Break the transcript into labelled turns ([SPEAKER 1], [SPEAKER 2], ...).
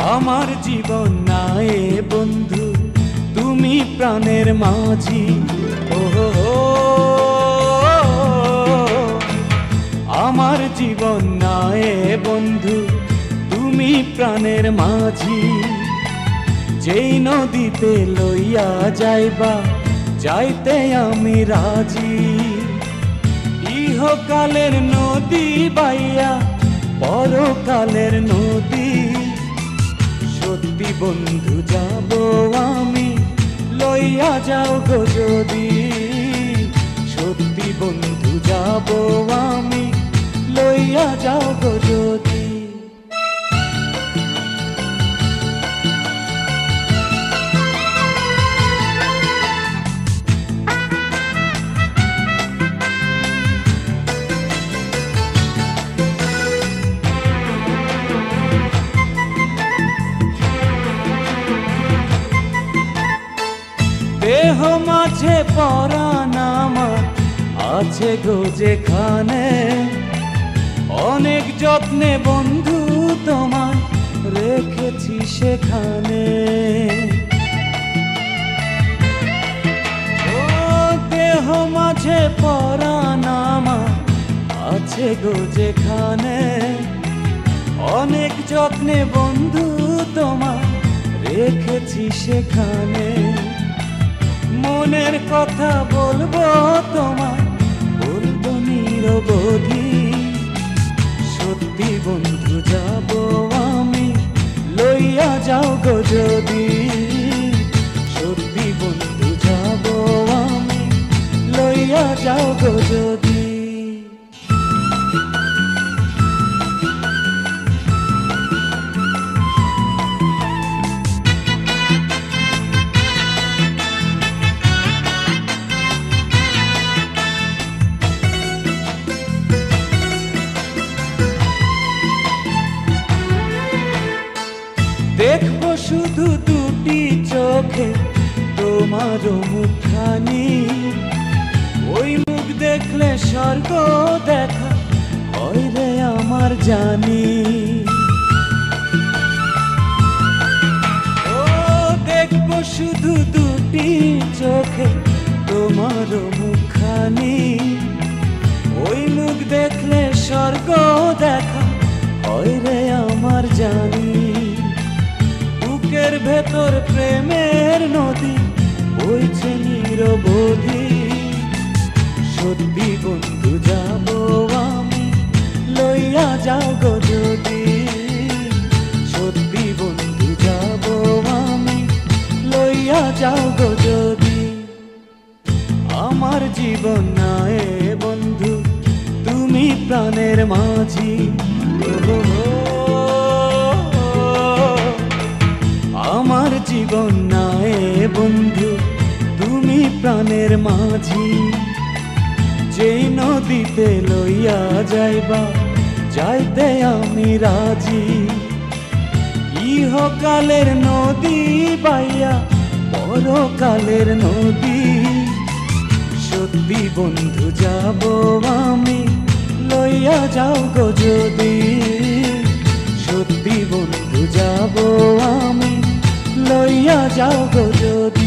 [SPEAKER 1] আমার জীবন নাই বন্ধু, তুমি প্রাণের মাঝি। ও আমার জীবন নাই বন্ধু, তুমি প্রাণের মাঝি। যেই নদীতে লইয়া যাইবা, যাইতে আমি রাজি। ইহকালের নদী বাইয়া পরকালের নদী। সত্যি বন্ধু যাব আমি, লইয়া যাও গো যদি। সত্যি বন্ধু যাব আমি, লইয়া যাও গো যদি। দেহ মাঝে পরাণ আমার আছে গো যেখানে, অনেক যত্নে বন্ধু তোমায় রেখেছি সেখানে। ও দেহ মাঝে পরাণ আমার আছে গো যেখানে, অনেক যত্নে বন্ধু তোমায় রেখেছি সেখানে। মনের কথা বলবো তোমায়, বলবো নিরবধি। সত্যি বন্ধু যাব আমি, লইয়া যাও গো যদি। সত্যি বন্ধু যাব আমি, লইয়া যাও গো যদি। দেখবো শুধু দুটি চোখে তোমার মুখখানি। ওই মুখ দেখলে স্বর্গ দেখা হয় রে আমার জানি। ও দেখবো শুধু দুটি চোখে তোমার মুখখানি। ওই মুখ দেখলে স্বর্গ দেখা হয় রে আমার জানি। বুকের ভেতর প্রেমের নদী বইছে নিরবধি। সত্যি বন্ধু যাব আমি, লইয়া যাও গো যদি। সত্যি বন্ধু যাব আমি, লইয়া যাও গো যদি। আমার জীবন নাই বন্ধু, তুমি প্রাণের মাঝি। আমার জীবন নাই বন্ধু, তুমি প্রাণের মাঝি। যেই নদীতে লইয়া যাইবা, যাইতে আমি রাজি। ইহকালের নদী বাইয়া পরকালের নদী। সত্যি বন্ধু যাব আমি, লইয়া যাও গো যদি। সত্যি বন্ধু যাব আমি, লইয়া যাও গো যদি।